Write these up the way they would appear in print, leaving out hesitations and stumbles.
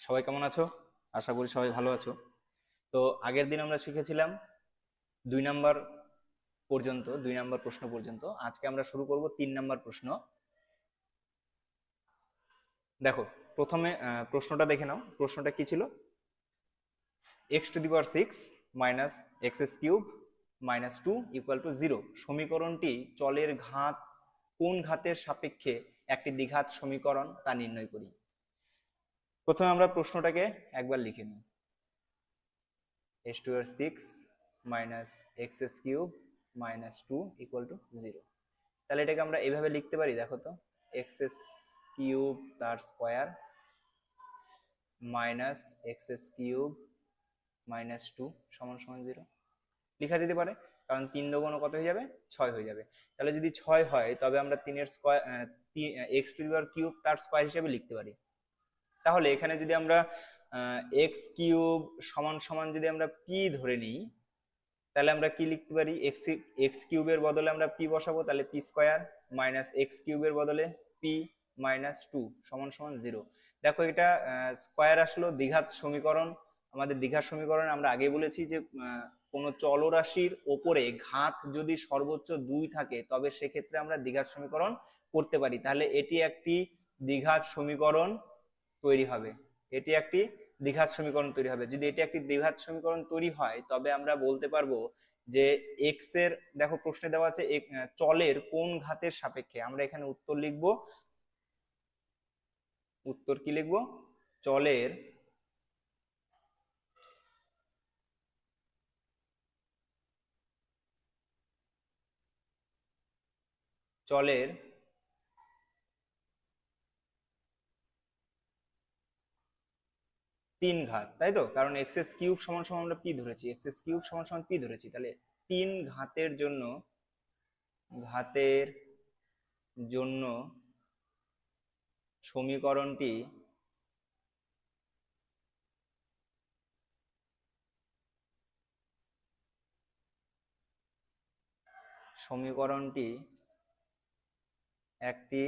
সবাই কেমন আছো? আশা করি সবাই ভালো আছো। তো আগের দিন আমরা শিখেছিলাম 2 নাম্বার পর্যন্ত, 2 নাম্বার প্রশ্ন পর্যন্ত। আজকে আমরা শুরু করব 3 নাম্বার প্রশ্ন। দেখো, প্রথমে প্রশ্নটা দেখে নাও। প্রশ্নটা কি ছিল? x⁶ minus x³ minus 2 equal to 0 সমীকরণটি চলের ঘাত কোন ঘাতের সাপেক্ষে একটি দ্বিঘাত সমীকরণ তা নির্ণয় করি। প্রথমে আমরা প্রশ্নটাকে একবার লিখে নিই। x⁶ minus x³ minus 2 equal to 0। তাহলে এটাকে আমরা এইভাবে লিখতে পারি। দেখো তো, x³ তার স্কোয়ার মাইনাস x³ মাইনাস 2 সমান সমান 0 লেখা যেতে পারে, কারণ 3 দুগুণ কত হয়ে যাবে? 6 হয়ে যাবে। তাহলে যদি 6 হয় তবে আমরা 3 স্কোয়ার x³ তার স্কোয়ার হিসেবে লিখতে পারি। তাহলে এখানে যদি আমরা x³ সমান সমান যদি আমরা p ধরে নিই, তাহলে আমরা কি লিখতে পারি? x³ এর বদলে আমরা p বসাবো, তাহলে p স্কয়ার মাইনাস x³ এর বদলে p মাইনাস 2 সমান সমান 0। দেখো, এটা স্কয়ার আসলো দ্বিঘাত সমীকরণ। আমাদের দ্বিঘাত সমীকরণ আমরা আগে বলেছি যে কোনো চলরাশির ওপরে ঘাত যদি সর্বোচ্চ 2 থাকে তবে সেক্ষেত্রে আমরা দ্বিঘাত সমীকরণ করতে পারি। তাহলে এটি একটি দ্বিঘাত সমীকরণ তৈরি হবে। এটি একটি দ্বিঘাত সমীকরণ তৈরি হবে। যদি এটি একটি দ্বিঘাত সমীকরণ তৈরি হয় তবে আমরা বলতে পারবো যে এক্স এর, দেখো প্রশ্নে দেওয়া আছে চলের কোন ঘাতের সাপেক্ষে। আমরা এখানে উত্তর লিখব। উত্তর কি লিখব? চলের চলের 3 ঘাত, তাই তো? কারণ x³ সমান সমান আমরা p ধরেছি, x³ সমান সমান p ধরেছি। তাহলে 3 ঘাতের জন্য সমীকরণটি একটি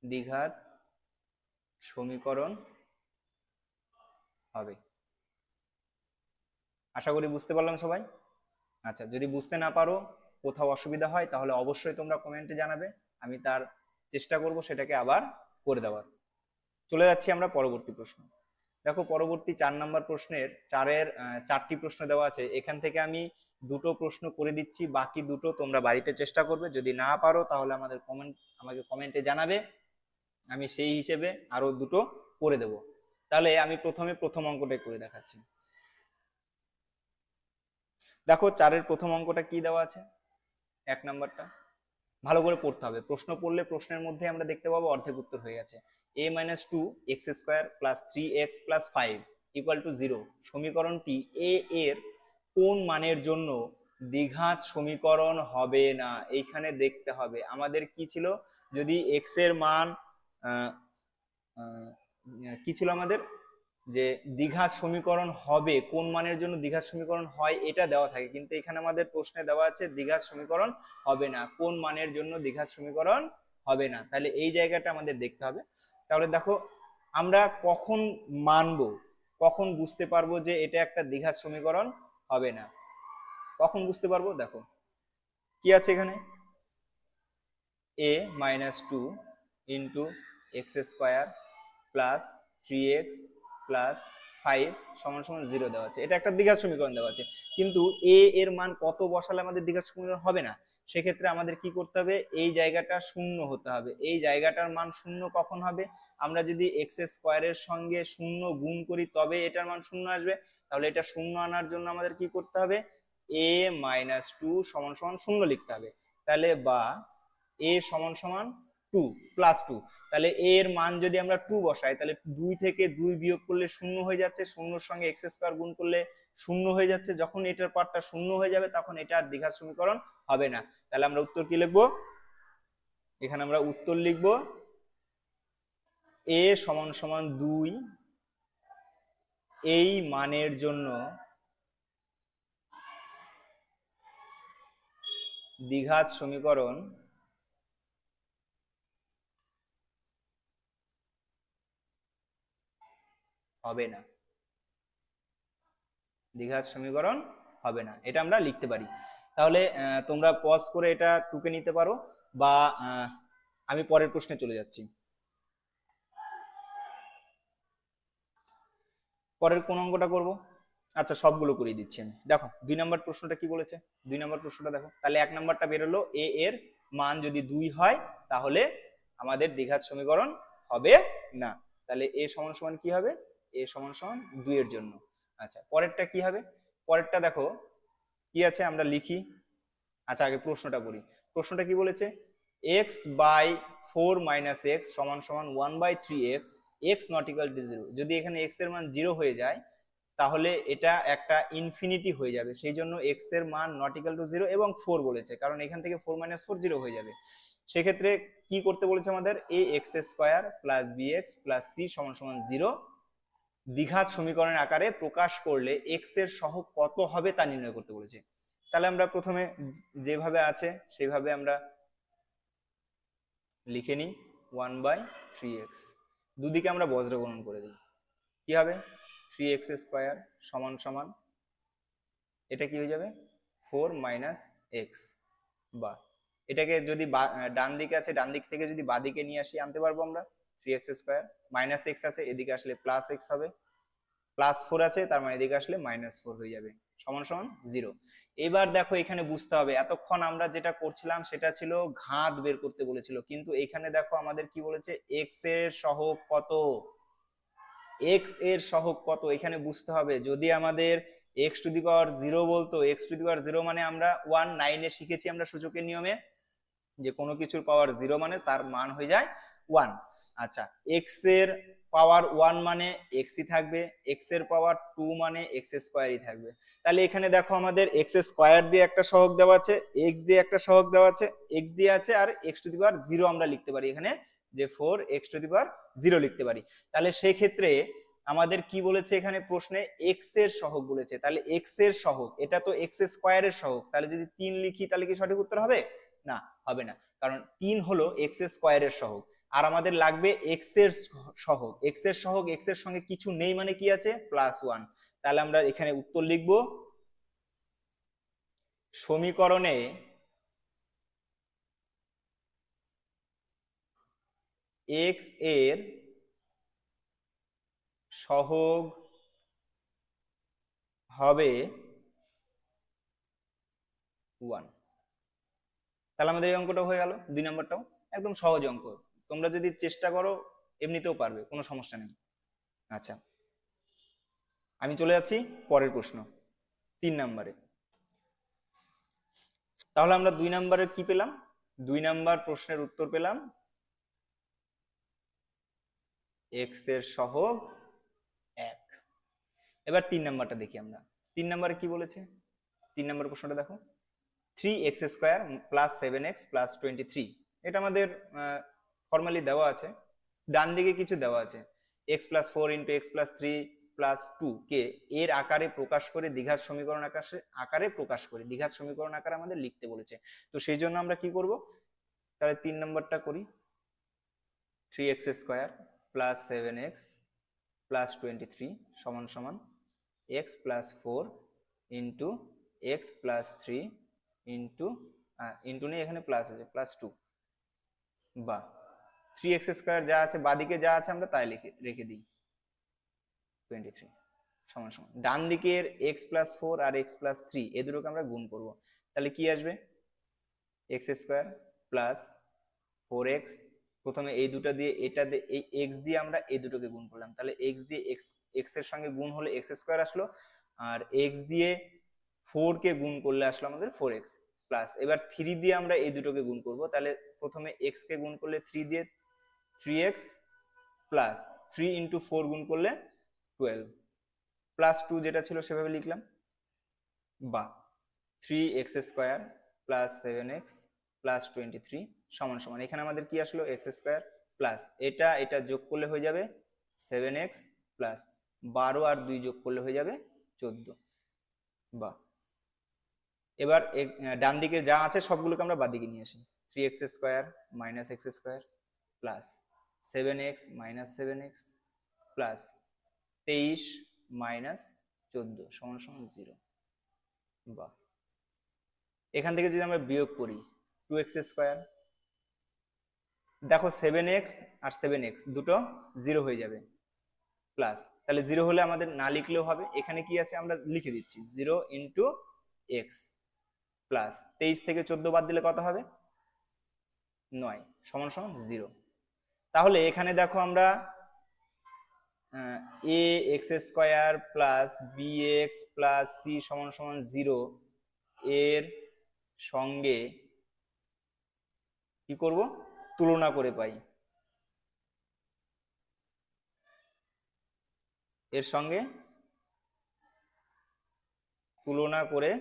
দ্বিঘাত সমীকরণ হবে। আশা করি বুঝতে পারলাম সবাই। আচ্ছা, যদি বুঝতে না পারো, কোথাও অসুবিধা হয়, তাহলে অবশ্যই তোমরা কমেন্টে জানাবে। আমি তার চেষ্টা করব সেটাকে আবার করে দেওয়ার। চলে যাচ্ছি আমরা পরবর্তী প্রশ্ন। দেখো, পরবর্তী 4 নাম্বার প্রশ্নের 4টি প্রশ্ন দেওয়া আছে। এখান থেকে আমি 2টো প্রশ্ন করে দিচ্ছি, বাকি 2টো তোমরা বাড়িতে চেষ্টা করবে। যদি না পারো তাহলে আমাকে কমেন্টে জানাবে, আমি সেই হিসেবে আরো 2টো করে দেব। তাহলে আমি প্রথমে প্রথম অঙ্কটা করে দেখাচ্ছি। দেখো, 4-এর প্রথম অঙ্কটা কি দেওয়া আছে? 1 নাম্বারটা ভালো করে পড়তে হবে। প্রশ্ন পড়লে প্রশ্নের মধ্যে আমরা দেখতে পাবো অর্ধেক উত্তর হয়ে গেছে। a-2 x² plus 3x plus 5 equal to 0 সমীকরণটি a এর কোন মানের জন্য দ্বিঘাত সমীকরণ হবে না। এইখানে দেখতে হবে আমাদের কি ছিল। যদি x এর মান কি ছিল আমাদের, যে দ্বিঘাত সমীকরণ হবে, কোন মানের জন্য দ্বিঘাত সমীকরণ হয় এটা দেওয়া থাকে, কিন্তু এখানে আমাদের প্রশ্নে দেওয়া আছে দ্বিঘাত সমীকরণ হবে না, কোন মানের জন্য দ্বিঘাত সমীকরণ হবে না। তাহলে এই জায়গাটা আমাদের দেখতে হবে। তাহলে দেখো, আমরা কখন মানবো, কখন বুঝতে পারবো যে এটা একটা দ্বিঘাত সমীকরণ হবে না, কখন বুঝতে পারবো? দেখো কি আছে এখানে, a-2 into x² plus 3x plus 5 সমান সমান 0 দেওয়া আছে। এটা একটা দ্বিঘাত সমীকরণ দেওয়া আছে, কিন্তু a এর মান কত বসালে আমাদের দ্বিঘাত সমীকরণ হবে না। সেক্ষেত্রে আমাদের কি করতে হবে? এই জায়গাটা শূন্য হতে হবে। এই জায়গাটার মান শূন্য কখন হবে? আমরা যদি x² এর সঙ্গে 0 গুণ করি তবে এটার মান 0 আসবে। তাহলে এটা 0 আনার জন্য আমাদের কি করতে হবে? a-2 সমান সমান 0 লিখতে হবে। তাহলে বা a সমান সমান 2 প্লাস 2। তাহলে a এর মান যদি আমরা 2 বসাই, তাহলে 2 থেকে 2 বিয়োগ করলে 0 হয়ে যাচ্ছে, 0 সঙ্গে x² গুণ করলে 0 হয়ে যাচ্ছে। যখন এটার পার্টটা 0 হয়ে যাবে তখন এটা আর দ্বিঘাত সমীকরণ হবে না। তাহলে আমরা উত্তর কি লিখবো? এখানে আমরা উত্তর লিখবো a সমান সমান 2 এই মানের জন্য দ্বিঘাত সমীকরণ হবে না, দ্বিঘাত সমীকরণ হবে না, এটা আমরা লিখতে পারি। তাহলে তোমরা পজ করে এটা টুকে নিতে পারো, বা আমি পরের প্রশ্নে চলে যাচ্ছি। পরের কোন অঙ্কটা করব? আচ্ছা, সবগুলো করিয়ে দিচ্ছি আমি। দেখো 2 নম্বর প্রশ্নটা কি বলেছে, 2 নম্বর প্রশ্নটা দেখো। তাহলে 1 নম্বরটা বেরোলো, এ এর মান যদি 2 হয় তাহলে আমাদের দ্বিঘাত সমীকরণ হবে না। তাহলে এ সমান সমান কি হবে? এ সমান সমান 2 এর জন্য। আচ্ছা, পরেরটা কি হবে? পরেরটা দেখো কি আছে, আমরা লিখি। আচ্ছা, আগে প্রশ্নটা পড়ি। প্রশ্নটা কি বলেছে? x/4 - x সমান সমান 1/3x, x not equal to 0। যদি এখানে x এর মান 0 হয়ে যায় তাহলে এটা একটা ইনফিনিটি হয়ে যাবে, সেই জন্য x এর মান নট ইকুয়াল টু 0 এবং 4 বলেছে, কারণ এখান থেকে 4 - 4 0 হয়ে যাবে। সেক্ষেত্রে কি করতে বলেছে আমাদের? ax² + bx + c সমান সমান 0 দ্বিঘাত সমীকরণের আকারে প্রকাশ করলে x এর সহগ কত হবে তা নির্ণয় করতে বলেছে। তাহলে আমরা প্রথমে যেভাবে আছে সেভাবে আমরা লিখে নিই 1/3x, দুদিকে আমরা বজ্রগণন করে দিই। কি হবে? 3x² সমান সমান, এটা কি হয়ে যাবে? 4 - x, বা এটাকে যদি ডান দিকে আছে, ডান দিক থেকে যদি বাদিকে নিয়ে আসি আনতে পারবো আমরা। 3x² -x আছে, এদিকে আসলে +x হবে, +4 আছে, তার মানে এদিকে আসলে -4 হয়ে যাবে, সমান সমান 0। এবার দেখো এখানে বুঝতে হবে, এতক্ষণ আমরা যেটা করছিলাম সেটা ছিল ঘাত বের করতে বলেছিল, কিন্তু এখানে দেখো আমাদের কি বলেছে? x এর সহগ কত, x এর সহগ কত এখানে বুঝতে হবে। যদি আমাদের x⁻0 বলতো, x⁻0 মানে আমরা 9-এ শিখেছি আমরা সূচকের নিয়মে, যে কোনো কিছুর পাওয়ার 0 মানে তার মান হয়ে যায় 1। আচ্ছা, x এর পাওয়ার 1 মানে x-ই থাকবে, x এর পাওয়ার 2 মানে x² থাকবে। তাহলে এখানে দেখো আমাদের x² দিয়ে একটা সহগ দেওয়া আছে, x দিয়ে একটা সহগ দেওয়া আছে, x দিয়ে আছে, আর x⁻0 আমরা লিখতে পারি এখানে, যে 4x⁻0 লিখতে পারি। তাহলে সেই ক্ষেত্রে আমাদের কি বলেছে এখানে প্রশ্নে? x এর সহগ বলেছে। তাহলে x এর সহগ, এটা তো x² এর সহগ, তাহলে যদি 3 লিখি তাহলে কি সঠিক উত্তর হবে? না, হবে না, কারণ 3 হলো x² এর সহগ, আর আমাদের লাগবে x এর সহগ। x এর সহগ, x এর সঙ্গে কিছু নেই মানে কি আছে? +1। তাহলে আমরা এখানে উত্তর লিখব, সমীকরণে x এর সহগ হবে 1। তাহলে আমাদের এই অঙ্কটা হয়ে গেল, 2 নম্বরটাও একদম সহজ অঙ্ক, তোমরা যদি চেষ্টা করো এমনিতেও পারবে, কোনো সমস্যা নেই। আচ্ছা, আমি চলে যাচ্ছি পরের প্রশ্ন, 3 নম্বরে। তাহলে আমরা 2 নম্বরে কি পেলাম? 2 নম্বর প্রশ্নের উত্তর পেলাম x এর সহগ 1। এবার 3 নম্বরটা দেখি আমরা। 3 নম্বরে কি বলেছে? 3 নম্বর প্রশ্নটা দেখো, 3x² + 7x + 23, এটা আমাদের ফর্মালি দেওয়া আছে, ডান দিকে কিছু দেওয়া আছে, x+4 × x+3 + 2 কে এর আকারে প্রকাশ করে দ্বিঘাত সমীকরণ আকারে প্রকাশ করে দ্বিঘাত সমীকরণ আকারে আমাদের লিখতে বলেছে। তো সেই জন্য আমরা কি করব? তাহলে 3 নম্বরটা করি, 3x² + 7x + 23 সমান সমান x+4 ইন্টু x+3 ইন্টু নেই, এখানে প্লাস আছে, +2, বা 3x² যা আছে বাদিকে যা আছে আমরা তাই রেখে দিই, 23 সমান সমান ডান দিকের x+4 আর x+3 এ দুটোকে আমরা গুণ করব। তাহলে কি আসবে? x² + 4x, প্রথমে এই দুটো দিয়ে, এটা দিয়ে, এই x দিয়ে আমরা এই দুটোকে গুণ করলাম, তাহলে x দিয়ে x এর সঙ্গে গুণ হলে x² আসলো, আর x দিয়ে 4 কে গুণ করলে আসলো আমাদের 4x প্লাস, এবার 3 দিয়ে আমরা এই দুটোকে গুণ করব, তাহলে প্রথমে x কে গুণ করলে 3 দিয়ে 3x প্লাস 3 × 4 গুণ করলে 12 প্লাস 2 যেটা ছিল সেভাবে লিখলাম, বা 3x² + 7x + 23 সমান সমান, এখানে আমাদের কি আসলো? x² প্লাস এটা যোগ করলে হয়ে যাবে 7x প্লাস 12 আর 2 যোগ করলে হয়ে যাবে 14, বা এবার ডান দিকে যা আছে সবগুলোকে আমরা বাদ দিকে নিয়ে আসি। 3x square minus x square plus 7x minus 7x plus 23 minus 14 সমান সমান 0। বাহ, এখান থেকে যদি আমরা বিয়োগ করি 2x স্কোয়ার, দেখো 7x আর 7x দুটো 0 হয়ে যাবে প্লাস, তাহলে 0 হলে আমাদের না লিখলেও হবে, এখানে কি আছে আমরা লিখে দিচ্ছি 0 ইন্টু এক্স প্লাস 23 থেকে 14 বাদ দিলে কত হবে 9 সমান সমান 0। তাহলে এখানে দেখো আমরা a x square plus b x plus c সমান সমান 0 এর সঙ্গে কি করব তুলনা করে পাই, এর সঙ্গে তুলনা করে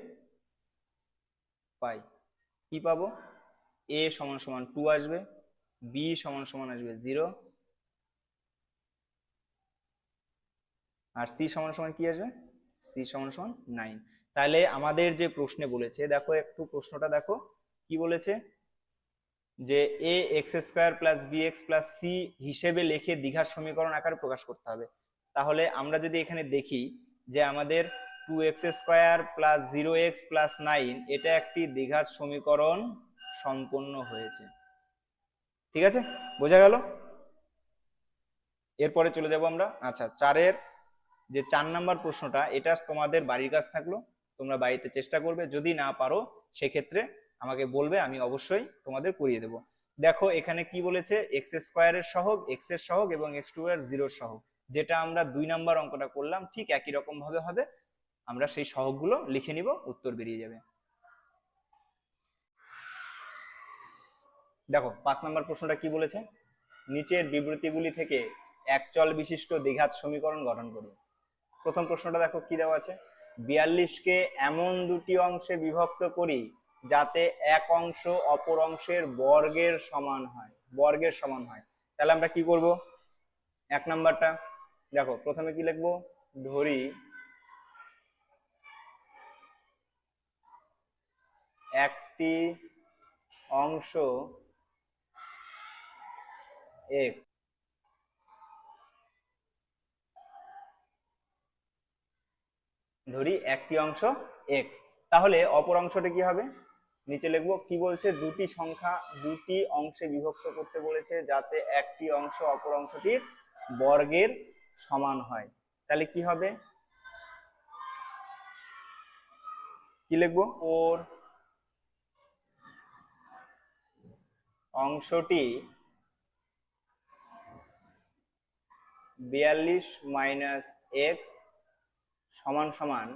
পাই কি পাবো, এ সমান সমান 2 আসবে, বি সমান সমান আসবে 0 আর সি সমান সমান কি আসবে, সি সমান সমান 9। তাহলে আমাদের যে প্রশ্নে বলেছে, দেখো একটু প্রশ্নটা দেখো কি বলেছে, যে a x square plus b x plus c হিসেবে লিখে দ্বিঘাত সমীকরণ আকারে প্রকাশ করতে হবে। তাহলে আমরা যদি এখানে দেখি যে আমাদের 2x square plus 0x plus 9 এটা একটি দ্বিঘাত সমীকরণ সম্পন্ন হয়েছে। ঠিক আছে, বোঝা গেল? এরপরে চলে যাব আমরা, আচ্ছা 4-এর যে 4 নাম্বার প্রশ্নটা, এটা তোমাদের বাড়ির কাজ থাকলো, তোমরা বাড়িতে চেষ্টা করবে, যদি না পারো সেক্ষেত্রে আমাকে বলবে, আমি অবশ্যই তোমাদের করিয়ে দেব। দেখো এখানে কি বলেছে, এক্স স্কোয়ারের সহগ, এক্স এর সহগ এবং x2 এর 0 সহগ, যেটা আমরা 2 নাম্বার অঙ্কটা করলাম ঠিক একই রকম ভাবে হবে, আমরা সেই সহগগুলো লিখে নিব, উত্তর বেরিয়ে যাবে। দেখো 5 নাম্বার প্রশ্নটা কি বলেছে, নিচের বিবৃতিগুলি থেকে একচল বিশিষ্ট দ্বিঘাত সমীকরণ গঠন করি। প্রথম প্রশ্নটা দেখো কি দেওয়া আছে, 42কে এমন দুটি অংশে বিভক্ত করি যাতে এক অংশ অপর অংশের বর্গের সমান হয়, বর্গের সমান হয়। তাহলে আমরা কি করব, 1 নাম্বারটা দেখো প্রথমে কি লিখবো, ধরি একটি অংশ x ধরি একটি অংশ x, তাহলে অপর অংশটা কি হবে, নিচে লিখবো কি বলছে, দুটি সংখ্যা দুটি অংশে বিভক্ত করতে বলেছে যাতে একটি অংশ অপর অংশটির বর্গের সমান হয়। তাহলে কি হবে, কি লিখবো, ওর অংশটি 42 মাইনাস এক্স সমান সমান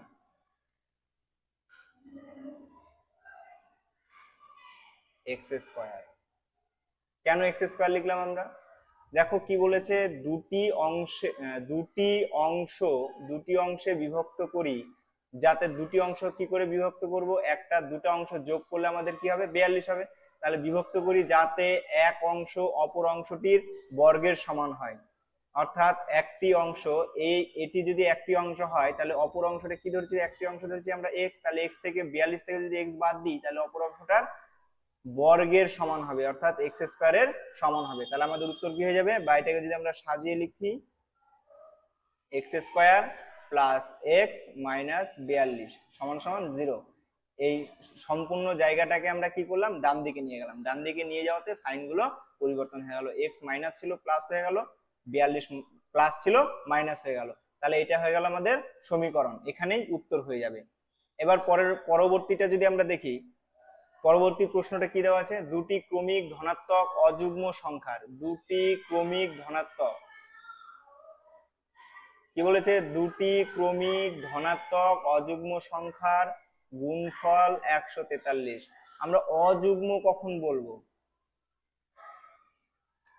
এক্স স্কোয়ার। কেন এক্স স্কোয়ার লিখলাম আমরা, দেখো কি বলেছে, দুটি অংশে বিভক্ত করি যাতে, দুটি অংশ কি করে বিভক্ত করব, একটা দুটো অংশ যোগ করলে আমাদের কি হবে 42 হবে, তাহলে বিভক্ত করি যাতে এক অংশ অপর অংশটির বর্গের সমান হয়, অর্থাৎ একটি অংশ এটি যদি একটি অংশ হয় তাহলে অপর অংশটা কি ধরছি, একটি অংশ ধরছি আমরা x, তাহলে x থেকে 42 থেকে যদি x বাদ দিই তাহলে অপর অংশটার বর্গের সমান হবে, অর্থাৎ এক্স স্কোয়ারের সমান হবে। তাহলে আমাদের উত্তর কি হয়ে যাবে, বাইটাকে যদি আমরা সাজিয়ে লিখি, x square plus x minus 42 সমান সমান 0। এই সম্পূর্ণ জায়গাটাকে আমরা কি করলাম, ডান দিকে নিয়ে গেলাম, ডান দিকে নিয়ে যাওয়াতে সাইনগুলো পরিবর্তন হয়ে গেল, এক্স মাইনাস ছিল প্লাস হয়ে গেল, 42 প্লাস ছিল মাইনাস হয়ে গেল, তাহলে এটা হয়ে গেল আমাদের সমীকরণ, এখানেই উত্তর হয়ে যাবে। এবার পরবর্তীটা যদি আমরা দেখি, পরবর্তী প্রশ্নটা কি দেওয়া আছে, দুটি ক্রমিক ধনাত্মক অযুগ্ম সংখ্যার, দুটি ক্রমিক ধনাত্মক কি বলেছে, দুটি ক্রমিক ধনাত্মক অযুগ্ম সংখ্যার গুণফল 143। আমরা অযুগ্ম কখন বলবো,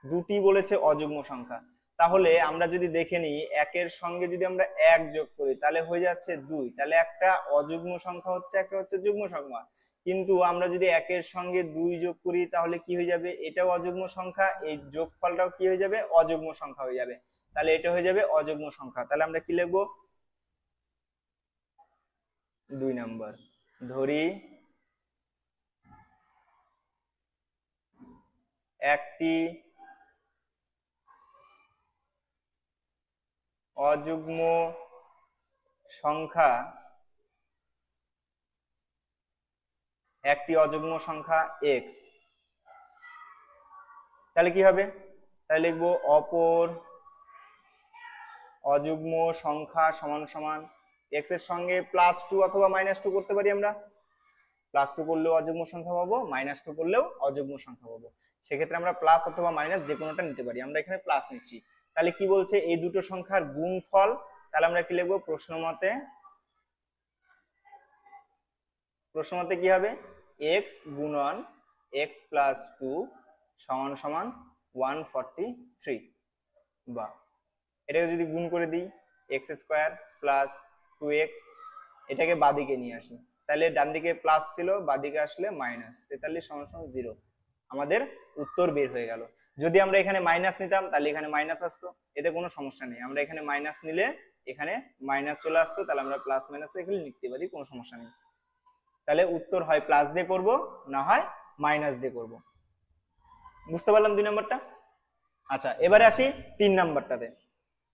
দুটি বলেছে অযুগ্ম সংখ্যা, তাহলে আমরা যদি দেখে নিই একের সঙ্গে যদি আমরা 1 যোগ করি তাহলে হয়ে যাচ্ছে 2, তাহলে একটা অযুগ্ম সংখ্যা হচ্ছে, একটা হচ্ছে যুগ্ম সংখ্যা, কিন্তু আমরা যদি একের সঙ্গে 2 যোগ করি তাহলে কি হয়ে যাবে, এটাও অযুগ্ম সংখ্যা, এই যোগফলটাও কি হয়ে যাবে, অযুগ্ম সংখ্যা হয়ে যাবে, তাহলে এটা হয়ে যাবে অযুগ্ম সংখ্যা। তাহলে আমরা কি লিখবো, 2 নাম্বার, ধরি একটি অযুগ্ম সংখ্যা x, তাহলে কি হবে? তাহলে লিখবো অপর অযুগ্ম সংখ্যা সমান সমান x এর সঙ্গে +2 অথবা -2 করতে পারি আমরা। +2 করলেও অযুগ্ম সংখ্যা পাবো, -2 করলেও অযুগ্ম সংখ্যা পাবো। সেক্ষেত্রে আমরা প্লাস অথবা মাইনাস যে কোনোটা নিতে পারি। আমরা এখানে প্লাস নিচ্ছি। তাহলে কি বলছে? এই দুটো সংখ্যার গুণফল। তাহলে আমরা কি লিখবো? প্রশ্নমতে কি হবে? x গুণন x + 2 সমান সমান 143। বা এটাকে যদি গুণ করে দিই x² + 2x, এটাকে বাদিকে নিয়ে আসি, তাহলে ডান দিকে প্লাস ছিল, বাদিকে আসলে -43 সমান 0। আমাদের উত্তর বের হয়ে গেল। যদি আমরা এখানে মাইনাস নিতাম তাহলে এখানে মাইনাস আসতো, এতে কোনো সমস্যা নেই। আমরা এখানে মাইনাস নিলে এখানে মাইনাস চলে আসতো, তাহলে আমরা প্লাস মাইনাস এখানে লিখতে পারি, কোনো সমস্যা নেই। তাহলে উত্তর হয় প্লাস দিয়ে করব, না হয় মাইনাস দিয়ে করব। বুঝতে পারলাম 2 নম্বরটা? আচ্ছা, এবারে আসি 3 নম্বরটাতে।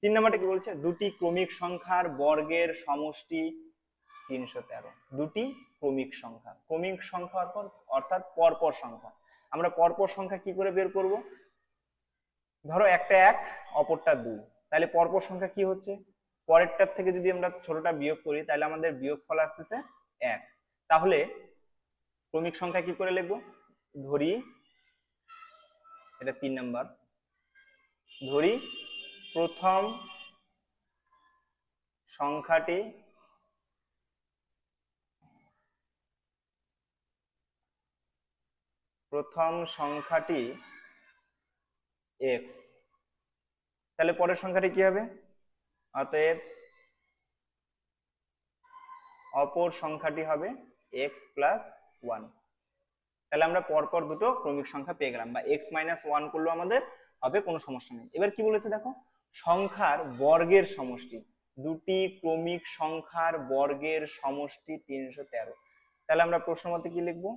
3 নম্বরটা কি বলছে? দুটি ক্রমিক সংখ্যার বর্গের সমষ্টি 313। দুটি ক্রমিক সংখ্যা অর্থাৎ পরপর সংখ্যা। আমরা পরপর সংখ্যা কি করে বের করব? ধরো একটা 1, অপরটা 2, তাহলে পরপর সংখ্যা কি হচ্ছে? পরেরটার থেকে যদি আমরা ছোটটা বিয়োগ করি তাহলে আমাদের বিয়োগফল আসতেছে 1। তাহলে ক্রমিক সংখ্যা কি করে লিখবো? ধরি, এটা 3 নাম্বার, ধরি প্রথম সংখ্যাটি x, তাহলে পরের সংখ্যাটি কি হবে? অতএব অপর সংখ্যাটি হবে x + 1। তাহলে আমরা পরপর দুটো ক্রমিক সংখ্যা পেয়ে গেলাম, বা x - 1 করলেও আমাদের হবে, কোনো সমস্যা নেই। এবার কি বলেছে দেখো? সংখ্যার বর্গের সমষ্টি, দুটি ক্রমিক সংখ্যার বর্গের সমষ্টি 313। তাহলে আমরা প্রশ্নমতে কি লিখবো?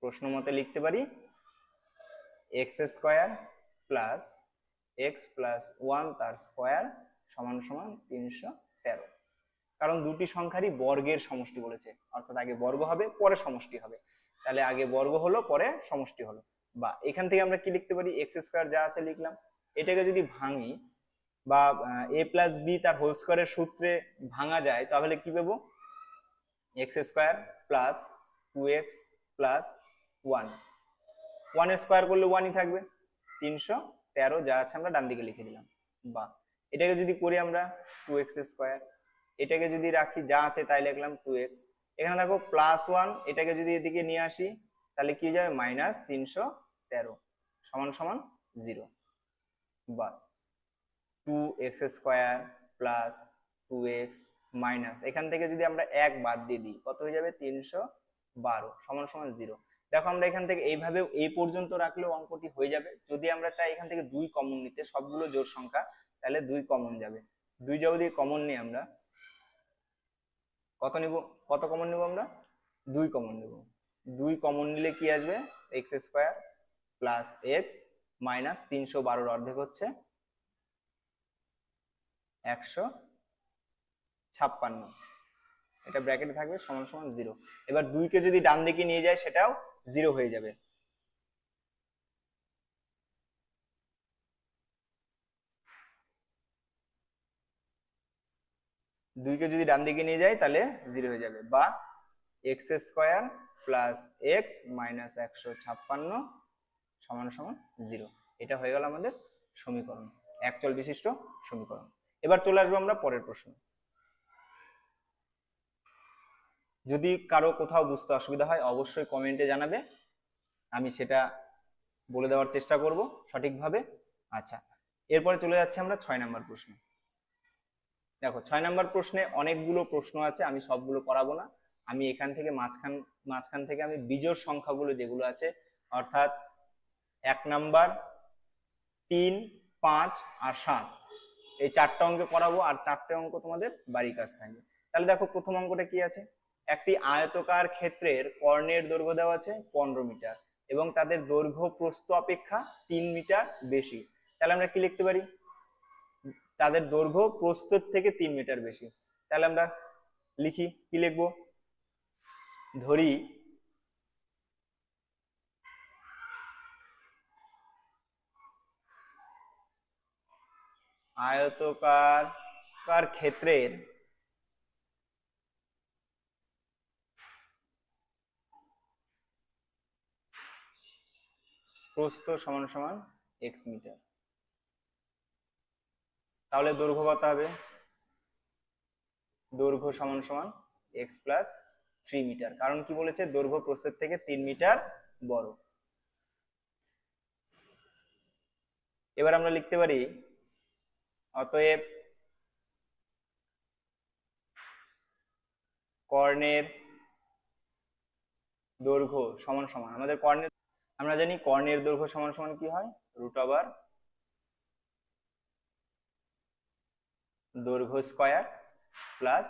প্রশ্নমতে লিখতে পারি x² + x + 1 তার স্কয়ার সমান 313। কারণ দুটি সংখ্যারই বর্গের সমষ্টি বলেছে, অর্থাৎ আগে বর্গ হবে পরে সমষ্টি হবে। তাহলে আগে বর্গ হলো পরে সমষ্টি হলো। বা এখান থেকে আমরা কি লিখতে পারি? x² যা আছে লিখলাম। এটাকে যদি ভাঙি বা a + b তার হোল স্কয়ারের সূত্রে ভাঙা যায়, তাহলে কি পাবো? x² + 2x + 1, 1 এর স্কয়ার করলে 1ই থাকবে, 313 যা আছে আমরা ডান দিকে লিখে দিলাম। বা এটাকে যদি করি আমরা 2x², এটাকে যদি রাখি যা আছে তাই লিখলাম 2x। এখানে দেখো +1, এটাকে যদি এদিকে নিয়ে আসি তাহলে কি হয়ে যাবে? -313 সমান 0। বা 2x² + 2x মাইনাস, এখান থেকে যদি আমরা 1 বাদ দিয়ে দিই কত হয়ে যাবে? 312 সমান 0। দেখো আমরা এখান থেকে এইভাবে এই পর্যন্ত রাখলেও অঙ্কটি হয়ে যাবে। যদি আমরা চাই এখান থেকে 2 কমন নিতে, সবগুলো জোড় সংখ্যা, তাহলে 2 কমন যাবে। 2 যদি কমন নিই আমরা, কত নিব? কত কমন নিব আমরা? 2 কমন নিব। 2 কমন নিলে কি আসবে? x² + x - 312 অর্ধেক হচ্ছে 156, এটা ব্র্যাকেটে থাকবে, সমান 0। এবার 2 কে যদি ডান দিকে নিয়ে যায় সেটাও 0 হয়ে যাবে। দুইকে যদি ডান দিকে নিয়ে যায় তাহলে 0 হয়ে যাবে। বা x² + x - 156 সমান 0। এটা হয়ে গেল আমাদের সমীকরণ, একচল বিশিষ্ট সমীকরণ। এবার চলে আসবো আমরা পরের প্রশ্ন। যদি কারো কোথাও বুঝতে অসুবিধা হয় অবশ্যই কমেন্টে জানাবে, আমি সেটা বলে দেওয়ার চেষ্টা করব সঠিকভাবে। আচ্ছা, এরপরে চলে যাচ্ছে আমরা 6 নম্বর প্রশ্ন। দেখো 6 নম্বর প্রশ্নে অনেকগুলো প্রশ্ন আছে, আমি সবগুলো করাবো না। আমি এখান থেকে মাঝখান থেকে আমি বিজোড় সংখ্যাগুলো যেগুলো আছে, অর্থাৎ 1 নাম্বার, 3, 5 আর 7, এই 4টা অঙ্ক করাবো, আর 4টে অঙ্ক তোমাদের বাড়ির কাজ থাকবে। তাহলে দেখো প্রথম অঙ্কটা কি আছে? একটি আয়তকার ক্ষেত্রের কর্ণের দৈর্ঘ্য দেওয়া আছে 15 মিটার এবং তাদের দৈর্ঘ্য প্রস্থ অপেক্ষা 3 মিটার বেশি। তাহলে আমরা কি লিখতে পারি? তাদের দৈর্ঘ্য প্রস্থের থেকে 3 মিটার বেশি। তাহলে আমরা লিখি, কি লিখবো? ধরি আয়তকার ক্ষেত্রের প্রস্থ সমান সমান x মিটার। তাহলে দৈর্ঘ্য কত হবে? দৈর্ঘ্য সমান সমান x প্লাস 3 মিটার। কারণ কি বলেছে? দৈর্ঘ্য প্রস্থের থেকে 3 মিটার বড়। এবার আমরা লিখতে পারি অতএব কর্ণের দৈর্ঘ্য সমান সমান, আমাদের কর্ণের, আমরা জানি কর্ণের দৈর্ঘ্য সমান সমান কি হয়? রুট ওভার দৈর্ঘ্য স্কয়ার প্লাস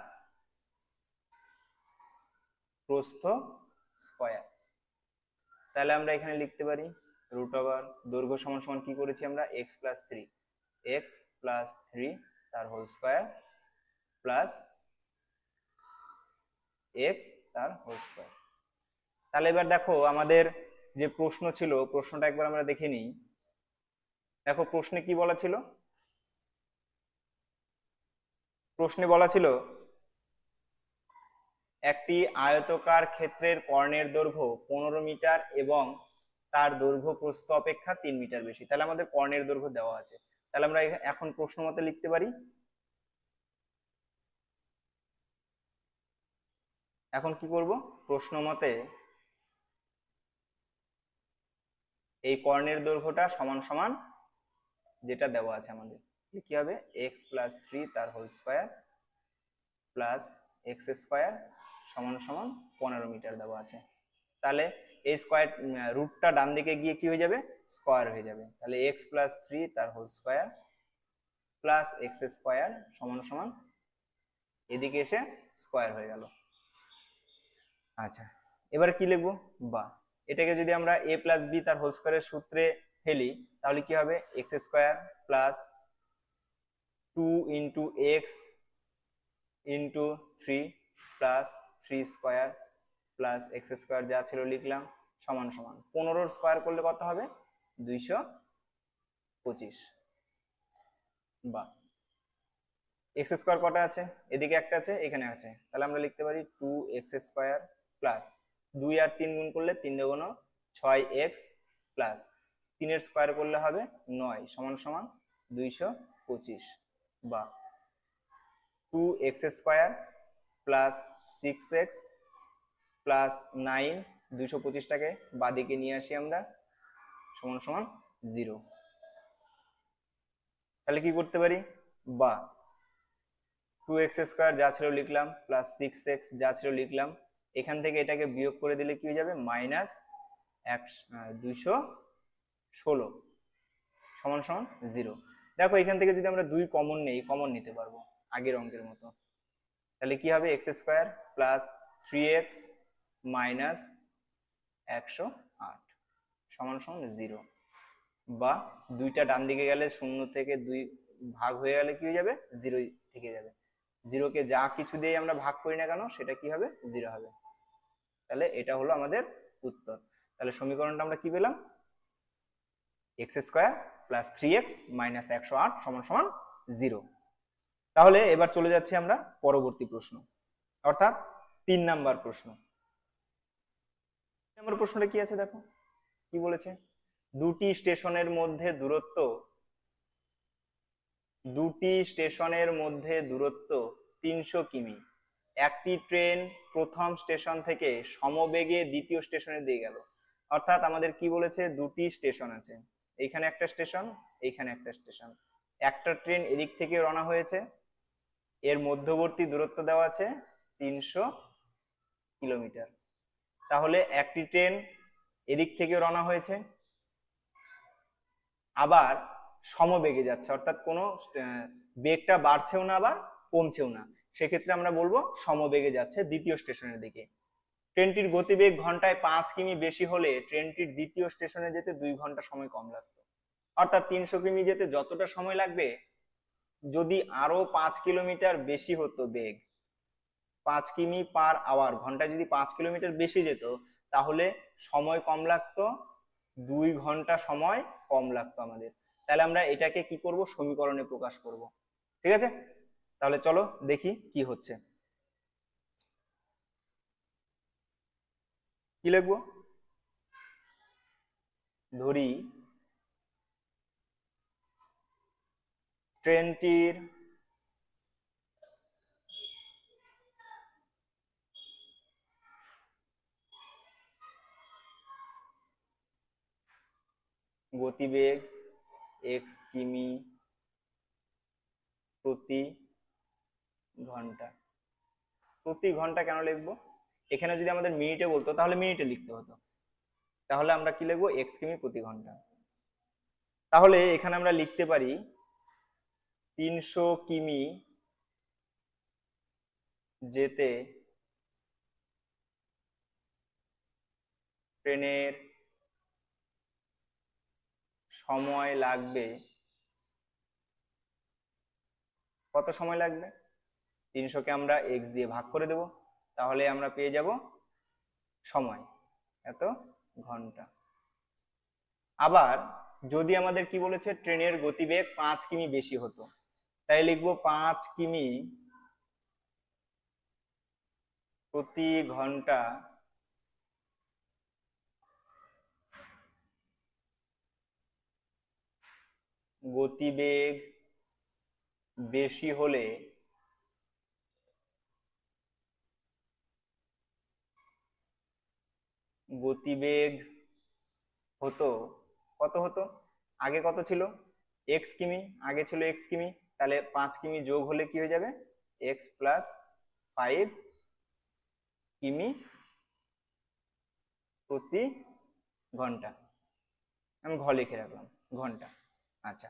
প্রস্থ স্কয়ার। তাহলে আমরা এখানে লিখতে পারি রুট ওভার দৈর্ঘ্য সমান সমান কি করেছি আমরা? x প্লাস 3, x প্লাস 3 তার হোল স্কয়ার প্লাস x তার হোল স্কয়ার। তাহলে এবার দেখো আমাদের যে প্রশ্ন ছিল, প্রশ্নটা একবার আমরা দেখে নিই। দেখো প্রশ্নে কি বলা ছিল? প্রশ্নে বলা ছিল একটি আয়তকার ক্ষেত্রের কর্ণের দৈর্ঘ্য 15 মিটার এবং তার দৈর্ঘ্য প্রস্থ অপেক্ষা 3 মিটার বেশি। তাহলে আমাদের কর্ণের দৈর্ঘ্য দেওয়া আছে। তাহলে আমরা এখন প্রশ্ন মতে লিখতে পারি, এখন কি করব? প্রশ্ন মতে এই কর্ণের দৈর্ঘ্যটা সমান সমান যেটা দেওয়া আছে আমাদের, কি হবে? x প্লাস 3 তার whole square plus x square সমান সমান 15 মিটার দেওয়া আছে। তাহলে এই স্কয়ার রুটটা ডান দিকে গিয়ে কি হয়ে যাবে? স্কয়ার হয়ে যাবে। তাহলে x প্লাস 3 তার whole square plus x square সমান সমান এদিকে এসে স্কয়ার হয়ে গেল। আচ্ছা, এবারে কি লিখবো? বা এটাকে যদি আমরা a প্লাস বি তার হোল স্কয়ারের সূত্রে ফেলি তাহলে কি হবে? X square plus 2 into x into 3 plus 3 square plus x square যা ছিল লিখলাম সমান সমান 15 স্কয়ার করলে কত হবে? 225। বা এক্স স্কয়ার কটা আছে? এদিকে একটা আছে, এখানে আছে। তাহলে আমরা লিখতে পারি 2x স্কয়ার প্লাস 2 আর 3 গুণ করলে 3 দুগুণ 6x প্লাস 3 এর স্কয়ার করলে হবে 9 সমান সমান 225। বা 2x square plus 6x plus 9 225টাকে বাদিকে নিয়ে আসি আমরা সমান সমান 0। তাহলে কি করতে পারি? বা 2x স্কয়ার যা ছিল লিখলাম প্লাস 6x যা ছিল লিখলাম, এখান থেকে এটাকে বিয়োগ করে দিলে কি হয়ে যাবে? মাইনাস 216 সমান সমান 0। দেখো এখান থেকে যদি আমরা 2 কমন নেই, কমন নিতে পারবো আগের অঙ্কের মতো। তাহলে কি হবে? x square plus 3x minus 108 সমান সমান 0। বা 2টা ডান দিকে গেলে 0 থেকে 2 ভাগ হয়ে গেলে কি হয়ে যাবে? 0 থেকে যাবে। 0কে যা কিছু দিয়ে আমরা ভাগ করি না কেন সেটা কি হবে? 0 হবে। তাহলে এটা হলো আমাদের উত্তর। তাহলে সমীকরণটা আমরা কি পেলাম? x square plus 3x minus 108 সমান সমান 0। তাহলে এবার চলে যাচ্ছি আমরা পরবর্তী প্রশ্ন, অর্থাৎ 3 নাম্বার প্রশ্ন। 3 নাম্বার প্রশ্নটা কি আছে দেখো, কি বলেছে? দুটি স্টেশনের মধ্যে দূরত্ব 300 কিমি। একটি ট্রেন প্রথম স্টেশন থেকে সমবেগে দ্বিতীয় স্টেশনে দিয়ে গেল। অর্থাৎ আমাদের কি বলেছে? দুটি স্টেশন আছে, এইখানে একটা স্টেশন, এইখানে একটা স্টেশন। একটা ট্রেন এদিক থেকে রওনা হয়েছে, এর মধ্যবর্তী দূরত্ব দেওয়া আছে 300 কিলোমিটার। তাহলে একটি ট্রেন এদিক থেকে রওনা হয়েছে, আবার সমবেগে যাচ্ছে, অর্থাৎ কোনো বেগটা বাড়ছেও না আবার কমছেও না, সেক্ষেত্রে আমরা বলবো সমবেগে যাচ্ছে দ্বিতীয় স্টেশনের দিকে। ট্রেনটির গতিবেগ ঘন্টায় 5 কিমি বেশি হলে ট্রেনটির দ্বিতীয় স্টেশনে যেতে 2 ঘন্টা সময় কম লাগতো। অর্থাৎ 300 কিমি যেতে যতটা সময় লাগবে, যদি আরো 5 কিলোমিটার বেশি হতো বেগ, 5 কিমি পার আওয়ার, ঘন্টায় যদি 5 কিলোমিটার বেশি যেত, তাহলে সময় কম লাগতো, 2 ঘন্টা সময় কম লাগতো আমাদের। তাহলে আমরা এটাকে কি করব, সমীকরণে প্রকাশ করব। ঠিক আছে, তাহলে চলো দেখি কি হচ্ছে। কি লিখবো, ধরি ট্রেনটির গতিবেগ x কিমি প্রতি ঘন্টা। প্রতি ঘন্টা কেন লিখবো, এখানে যদি আমাদের মিনিটে বলতো তাহলে মিনিটে লিখতে হতো, তাহলে আমরা কি লিখবো, x কিমি প্রতি ঘন্টা। তাহলে এখানে আমরা লিখতে পারি 300 কিমি যেতে ট্রেনের সময় লাগবে, কত সময় লাগবে, 300কে আমরা x দিয়ে ভাগ করে দেব, তাহলে আমরা পেয়ে যাব সময় এত ঘন্টা। আবার যদি আমাদের কি বলেছে, ট্রেনের গতিবেগ 5 কিমি বেশি হতো, তাই লিখবো 5 কিমি প্রতি ঘন্টা গতিবেগ বেশি হলে গতিবেগ হতো, কত হতো, আগে কত ছিল, x কিমি, আগে ছিল x কিমি, তাহলে 5 কিমি যোগ হলে কি হয়ে যাবে, x প্লাস 5 কিমি প্রতি ঘন্টা। আমি ঘ লিখে রাখলাম, ঘন্টা। আচ্ছা,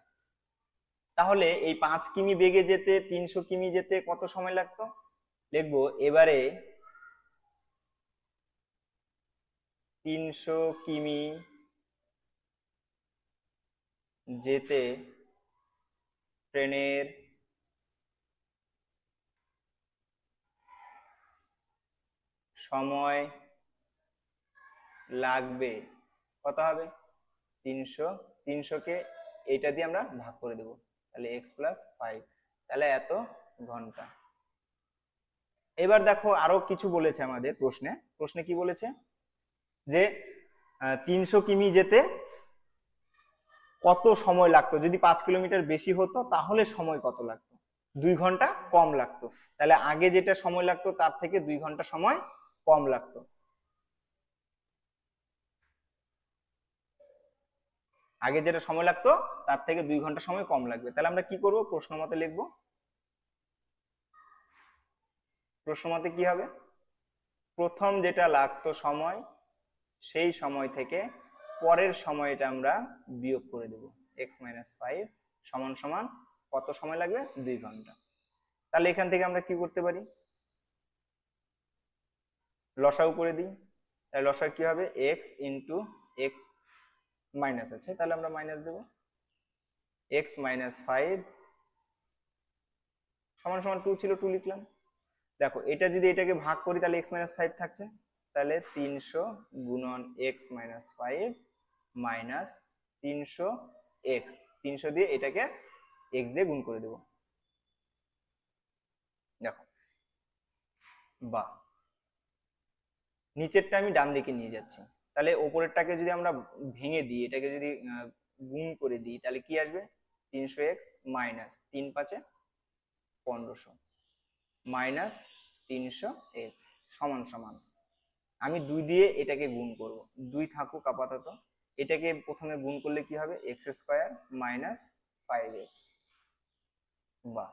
তাহলে এই 5 কিমি বেগে যেতে 300 কিমি যেতে কত সময় লাগতো, লিখবো এবারে 300 কিমি যেতে ট্রেনের সময় লাগবে, কত হবে, 300, 300কে এটা দিয়ে আমরা ভাগ করে দেব, তাহলে x প্লাস 5, তাহলে এত ঘন্টা। এবার দেখো আরো কিছু বলেছে আমাদের প্রশ্নে, প্রশ্নে কি বলেছে যে 300 কিমি যেতে কত সময় লাগতো, যদি 5 কিলোমিটার বেশি হতো তাহলে সময় কত লাগতো, 2 ঘন্টা কম লাগতো, তাহলে আগে যেটা সময় লাগতো তার থেকে 2 ঘন্টা সময় কম লাগতো। আগে যেটা সময় লাগতো তার থেকে 2 ঘন্টা সময় কম লাগবে, তাহলে আমরা কি করব, প্রশ্ন মতে লিখবো, প্রশ্ন মতে কি হবে, প্রথম যেটা লাগতো সময় সেই সময় থেকে পরের সময়টা আমরা বিয়োগ করে দেব, x মাইনাস 5 সমান সমান কত সময় লাগবে, 2 ঘন্টা। তাহলে এখান থেকে আমরা কি করতে পারি, লসাগু করে দিই, তাহলে লসাগু কি হবে, x ইন্টু x মাইনাস আছে, তাহলে আমরা মাইনাস দেব, x মাইনাস 5 সমান সমান 2 ছিল, 2 লিখলাম। দেখো এটা যদি এটাকে ভাগ করি তাহলে x মাইনাস 5 থাকছে, তাহলে 300 গুণন x মাইনাস 5 মাইনাস 300 x, 300 দিয়ে এটাকে x দিয়ে গুণ করে দেব, দেখো বা নিচেরটা আমি ডান দিকে নিয়ে যাচ্ছি, তাহলে ওপরেরটাকে যদি আমরা ভেঙে দিই, এটাকে যদি গুণ করে দিই তাহলে কি আসবে, 300x মাইনাস 3 5 1500 মাইনাস 300x সমান সমান, আমি 2 দিয়ে এটাকে গুণ করব, 2 থাকুক আপাতত, এটাকে প্রথমে গুণ করলে কি হবে, x স্কয়ার মাইনাস 5x, বা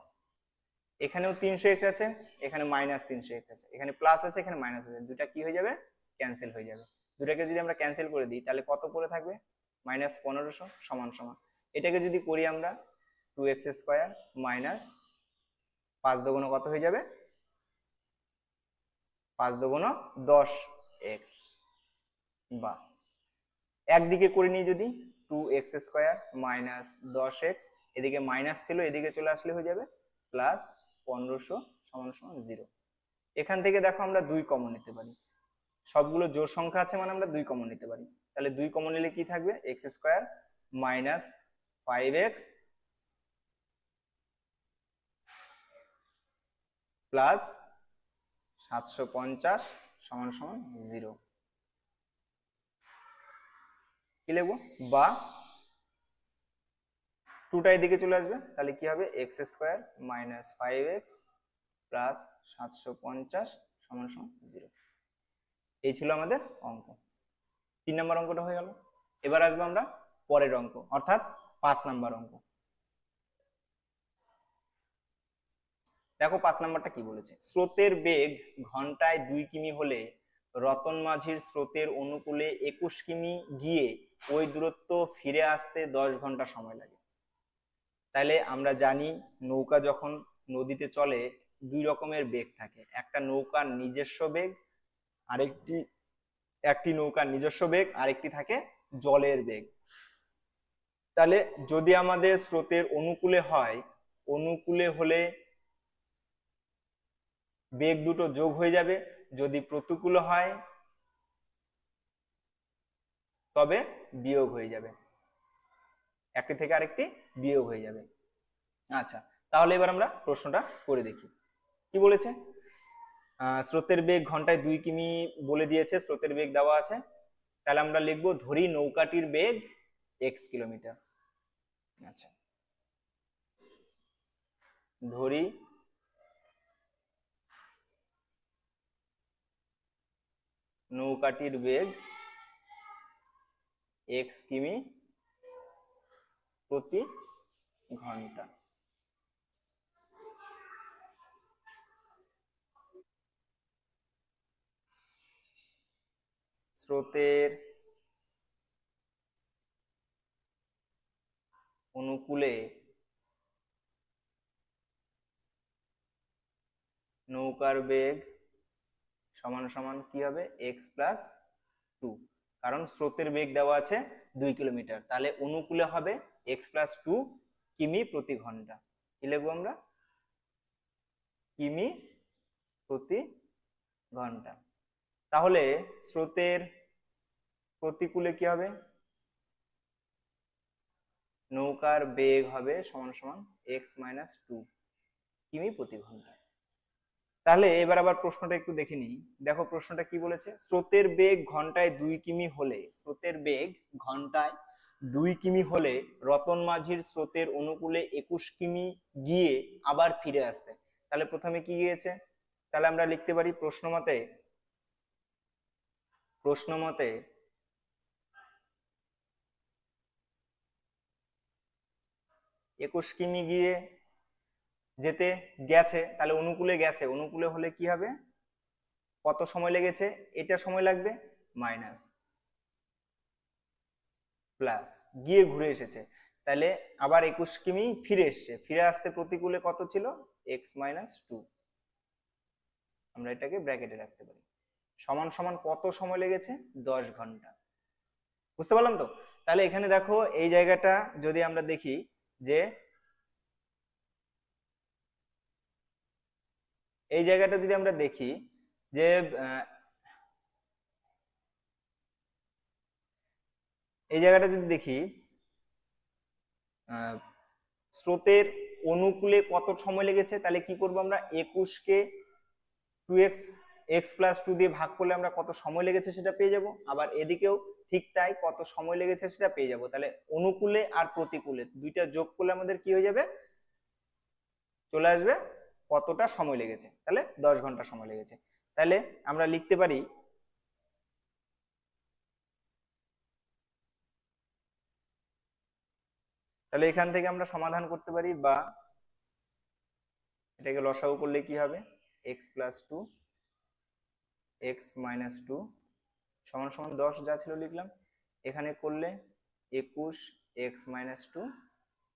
এখানেও 300x আছে, এখানে মাইনাস 300x আছে, এখানে প্লাস আছে, এখানে মাইনাস আছে, দুটা কি হয়ে যাবে, ক্যান্সেল হয়ে যাবে। দুটাকে যদি আমরা ক্যান্সেল করে দিই তাহলে কত পড়ে থাকবে, মাইনাস 1500 সমান সমান, এটাকে যদি করি আমরা 2x স্কয়ার মাইনাস 5 দুগুণ কত হয়ে যাবে, 5 দুগুণ 10 এক্স, বা একদিকে করে নিই যদি 2x² মাইনাস 10x, এদিকে মাইনাস ছিল এদিকে চলে আসলে হয়ে যাবে প্লাস 1500 সমান সমান 0। এখান থেকে দেখো আমরা 2 কমন নিতে পারি, সবগুলো জোড় সংখ্যা আছে মানে আমরা 2 কমন নিতে পারি, তাহলে 2 কমন নিলে কি থাকবে x² মাইনাস 5x প্লাস 750 সমান সমান 0। কি লিখবো, বা 2টা এদিকে চলে আসবে, তাহলে কি হবে x² মাইনাস 5x প্লাস 750 সমান সমান 0। এই ছিল আমাদের অঙ্ক। 3 নম্বর অঙ্কটা হয়ে গেল। এবার আসবো আমরা পরের অঙ্ক, অর্থাৎ 5 নম্বর অঙ্ক। দেখো 5 নম্বরটা কি বলেছে, স্রোতের বেগ ঘন্টায় 2 কিমি হলে রতন মাঝির স্রোতের অনুকূলে 21 কিমি গিয়ে ওই দূরত্ব ফিরে আসতে 10 ঘন্টা সময় লাগে। তাহলে আমরা জানি নৌকা যখন নদীতে চলে 2 রকমের বেগ থাকে, একটা নৌকার নিজস্ব বেগ, একটি নৌকার নিজস্ব বেগ, আরেকটি থাকে জলের বেগ। তাহলে যদি আমাদের স্রোতের অনুকূলে হয়, অনুকূলে হলে বেগ দুটো যোগ হয়ে যাবে, যদি প্রতিকূল হয় তবে বিয়োগ হয়ে যাবে, একটি থেকে আরেকটি বিয়োগ হয়ে যাবে। আচ্ছা, তাহলে এবার আমরা প্রশ্নটা করে দেখি কি বলেছে। স্রোতের বেগ ঘন্টায় 2 কিমি বলে দিয়েছে, স্রোতের বেগ দেওয়া আছে, তাহলে আমরা লিখবো ধরি নৌকাটির বেগ x কিলোমিটার। আচ্ছা, ধরি নৌকাটির বেগ x কিমি প্রতি ঘন্টা। স্রোতের অনুকূলে নৌকার বেগ সমান সমান কি হবে x+2, কারণ স্রোতের বেগ দেওয়া আছে 2 কিলোমিটার, তাহলে অনুকূলে হবে x+2 কিমি প্রতি ঘন্টা। কি লিখবো আমরা, কিমি প্রতি ঘন্টা। তাহলে স্রোতের প্রতিকূলে কি হবে, নৌকার বেগ হবে সমান সমান x-2 কিমি প্রতি ঘন্টা। তাহলে এবার আবার প্রশ্নটা একটু দেখে নিই। দেখো প্রশ্নটা কি বলেছে, স্রোতের বেগ ঘন্টায় 2 কিমি হলে, স্রোতের বেগ ঘন্টায় 2 কিমি হলে রতন মাঝির স্রোতের অনুকূলে 21 কিমি গিয়ে আবার ফিরে আসতে। তাহলে প্রথমে কি গিয়েছে, তাহলে আমরা লিখতে পারি প্রশ্ন মতে 21 কিমি গিয়ে যেতে গেছে, তাহলে অনুকূলে গেছে, অনুকূলে হলে কি হবে, কত সময় লেগেছে, এটা সময় লাগবে মাইনাস প্লাস গিয়ে ঘুরে এসেছে, তাহলে আবার 21 কিমি ফিরে এসছে, ফিরে আসতে প্রতিকূলে কত ছিল x-2, আমরা এটাকে ব্র্যাকেটে রাখতে পারি, সমান সমান কত সময় লেগেছে 10 ঘন্টা। বুঝতে পারলাম তো। তাহলে এখানে দেখো এই জায়গাটা যদি আমরা দেখি যে এই জায়গাটা যদি আমরা দেখি যে এই জায়গাটা যদি দেখি স্রোতের অনুকূলে কত সময় লেগেছে, তাহলে কি করব আমরা 21কে 2x+2 দিয়ে ভাগ করলে আমরা কত সময় লেগেছে সেটা পেয়ে যাব, আবার এদিকেও ঠিক তাই কত সময় লেগেছে সেটা পেয়ে যাব। তাহলে অনুকূলে আর প্রতিকূলে দুইটা যোগ করলে আমাদের কি হয়ে যাবে, চলে আসবে কতটা সময় লেগেছে, তাহলে 10 ঘন্টা সময় লেগেছে। তাহলে আমরা লিখতে পারি তাহলে এখান থেকে আমরা সমাধান করতে পারি, বা এটাকে লসাগু করলে কি হবে x+2 x-2 সমান সমান 10 যা ছিল লিখলাম, এখানে করলে 21 x-2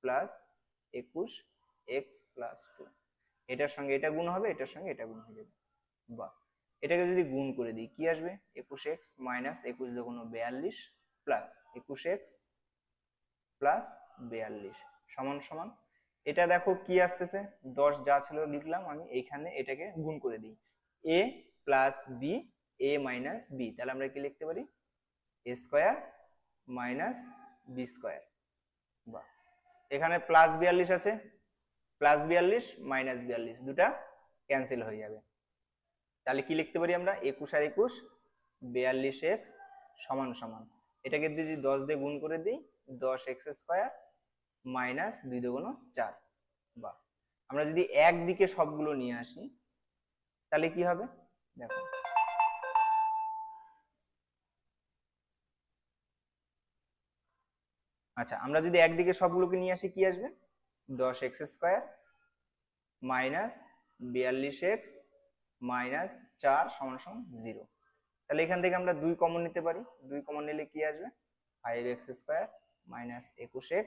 প্লাস 21 x+2, এটার সঙ্গে এটা গুণ হবে, এটার সঙ্গে এটা গুণ হয়ে যাবে, বা এটাকে যদি গুণ করে দিই কি আসবে, 21x মাইনাস 21 দুগুণ 42 প্লাস 21x প্লাস 42 সমান সমান, এটা দেখো কি আসতেছে, 10 যা ছিল লিখলাম আমি, এইখানে এটাকে গুণ করে দিই, a plus b a minus b, তাহলে আমরা কি লিখতে পারি, a square minus b square. বা এখানে প্লাস 42 আছে, প্লাস 42 মাইনাস 42 দুটা ক্যান্সেল হয়ে যাবে, তাহলে কি লিখতে পারি আমরা, 21 আর 21 42x সমান সমান, এটাকে যদি 10 দিয়ে গুণ করে দিই 10x স্কোয়ার মাইনাস 2 দুগুণ 4। বা আমরা যদি একদিকে সবগুলো নিয়ে আসি তাহলে কি হবে, দেখো আচ্ছা আমরা যদি একদিকে সবগুলোকে নিয়ে আসি কি আসবে, 10x square minus 42x minus 4 সমান সমান 0। তাহলে এখান থেকে আমরা 2 কমন নিতে পারি, 2 কমন নিলে কি আসবে, 5x square minus 21x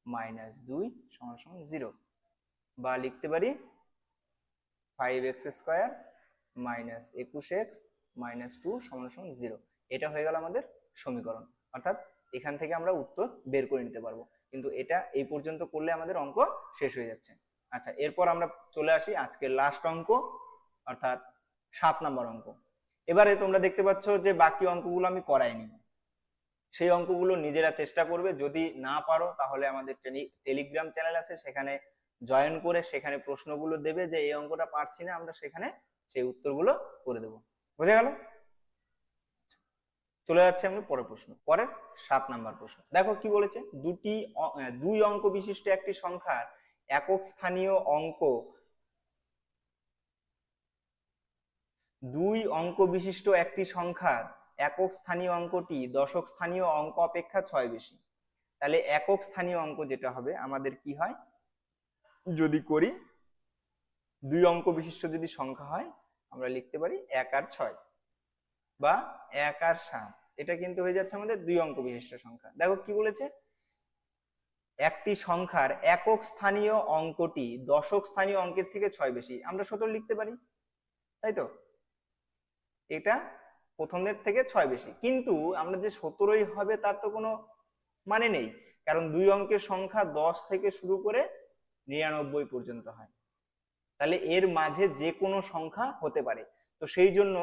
minus 2 সমান সমান 0। বা লিখতে পারি 5x square minus 21x minus 2 সমান সমান 0। এটা হয়ে গেল আমাদের সমীকরণ, অর্থাৎ এখান থেকে আমরা উত্তর বের করে নিতে পারবো, কিন্তু এটা এই পর্যন্ত করলে আমাদের অঙ্ক শেষ হয়ে যাচ্ছে। আচ্ছা এরপর আমরা চলে আসি আজকের লাস্ট অঙ্ক, অর্থাৎ 7 নম্বর অঙ্ক। এবারে তোমরা দেখতে পাচ্ছ যে বাকি অঙ্কগুলো আমি করাইনি, সেই অঙ্কগুলো নিজেরা চেষ্টা করবে, যদি না পারো তাহলে আমাদের টেলিগ্রাম চ্যানেল আছে, সেখানে জয়েন করে সেখানে প্রশ্নগুলো দেবে যে এই অঙ্কটা পারছি না, আমরা সেখানে সেই উত্তরগুলো করে দেবো। বুঝে গেল? চলে যাচ্ছে আমি পরের প্রশ্ন, পরের 7 নাম্বার প্রশ্ন। দেখো কি বলেছে, দুই অঙ্ক বিশিষ্ট একটি সংখ্যার একক স্থানীয় অঙ্ক, দুই অঙ্ক বিশিষ্ট একটি সংখ্যার একক স্থানীয় অঙ্কটি দশক স্থানীয় অঙ্ক অপেক্ষা 6 বেশি। তাহলে একক স্থানীয় অঙ্ক যেটা হবে আমাদের কি হয়, যদি করি দুই অঙ্ক বিশিষ্ট যদি সংখ্যা হয় আমরা লিখতে পারি 1 আর 6 বা 1 আর 7, এটা কিন্তু হয়ে যাচ্ছে আমাদের দুই অঙ্ক বিশিষ্ট সংখ্যা। দেখো কি বলেছে, একটি সংখ্যার একক স্থানীয় অঙ্কটি দশক স্থানীয় অঙ্কের থেকে 6 বেশি, আমরা 17 লিখতে পারি, তাই তো, এটা প্রথমের থেকে 6 বেশি, কিন্তু আমরা যে 17ই হবে তার তো কোনো মানে নেই, কারণ দুই অঙ্কের সংখ্যা 10 থেকে শুরু করে 99 পর্যন্ত হয়, তাহলে এর মাঝে যে কোনো সংখ্যা হতে পারে। তো সেই জন্য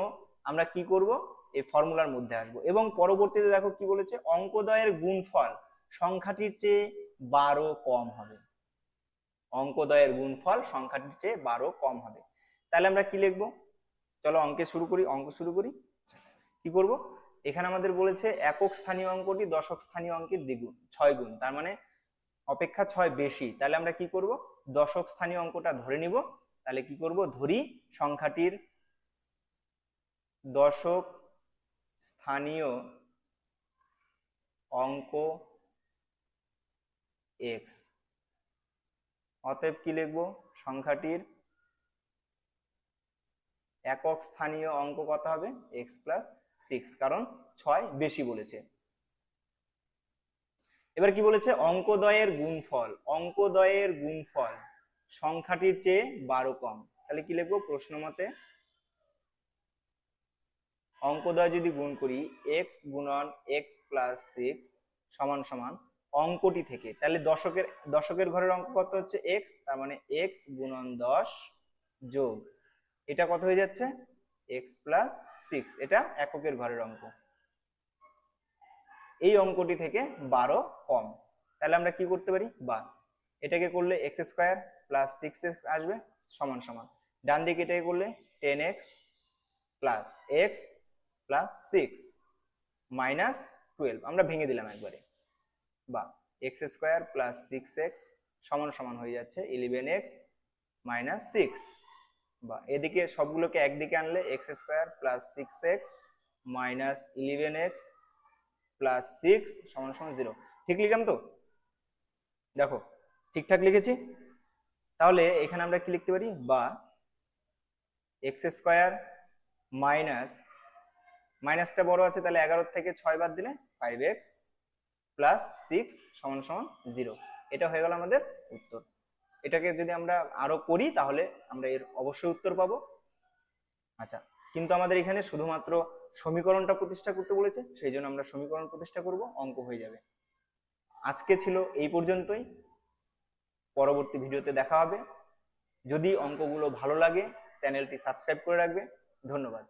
আমরা কি করব, এই ফর্মুলার মধ্যে আসবো, এবং পরবর্তীতে দেখো কি বলেছে, অঙ্কদ্বয়ের গুণফল সংখ্যাটির চেয়ে 12 কম হবে, অঙ্কদ্বয়ের গুণফল সংখ্যাটির চেয়ে 12 কম হবে। তাহলে আমরা কি লিখবো, চলো অঙ্ক শুরু করি। কি করব, এখানে আমাদের বলেছে একক স্থানীয় অঙ্কটি দশক স্থানীয় অঙ্কের দ্বিগুণ 6 গুণ, তার মানে অপেক্ষা 6 বেশি, তাহলে আমরা কি করব, দশক স্থানীয় অঙ্কটা ধরে নিব। তাহলে কি করব, ধরি সংখ্যাটির দশক স্থানীয় অঙ্ক x, অতএব কি লিখব, সংখ্যাটির একক স্থানীয় অঙ্ক কত হবে, x প্লাস 6, কারণ 6 বেশি বলেছে। এবার কি বলেছে, অঙ্কদ্বয়ের গুণফল সংখ্যাটির চেয়ে 12 কম, তাহলে কি লিখবো, প্রশ্ন মতে অঙ্কদ্বয় যদি গুণ করি x গুণন x প্লাস 6 সমান সমান অঙ্কটি থেকে, তাহলে দশকের ঘরের অঙ্ক কত হচ্ছে x, তার মানে x গুণন 10 যোগ এটা কত হয়ে যাচ্ছে x প্লাস 6, এটা এককের ঘরের অঙ্ক, এই অঙ্কটি থেকে 12 কম। তাহলে আমরা কি করতে পারি, বা এটাকে করলে x স্কোয়ার প্লাস 6x আসবে সমান সমান, ডান দিকে এটাকে করলে 10x plus x plus 6 minus 12, আমরা ভেঙে দিলাম একবারে, বা x স্কোয়ার প্লাস 6x সমান সমান হয়ে যাচ্ছে 11x মাইনাস 6, বা এদিকে সবগুলোকে একদিকে আনলে x square plus 6x minus 11x plus 6 সমান সমান 0। ঠিক লিখলাম তো, দেখো ঠিকঠাক লিখেছি। তাহলে এখানে আমরা কি লিখতে পারি, বা x স্কোয়ার মাইনাসটা বড় আছে, তাহলে 11 থেকে 6 বাদ দিলে 5x প্লাস 6 সমান সমান 0, এটা হয়ে গেল আমাদের উত্তর। এটাকে যদি আমরা আরো করি তাহলে আমরা এর অবশ্যই উত্তর পাবো। আচ্ছা কিন্তু আমাদের এখানে শুধুমাত্র সমীকরণটা প্রতিষ্ঠা করতে বলেছে, সেই জন্য আমরা সমীকরণ প্রতিষ্ঠা করব, অঙ্ক হয়ে যাবে। আজকে ছিল এই পর্যন্তই, পরবর্তী ভিডিওতে দেখা হবে। যদি অঙ্কগুলো ভালো লাগে চ্যানেলটি সাবস্ক্রাইব করে রাখবে। ধন্যবাদ।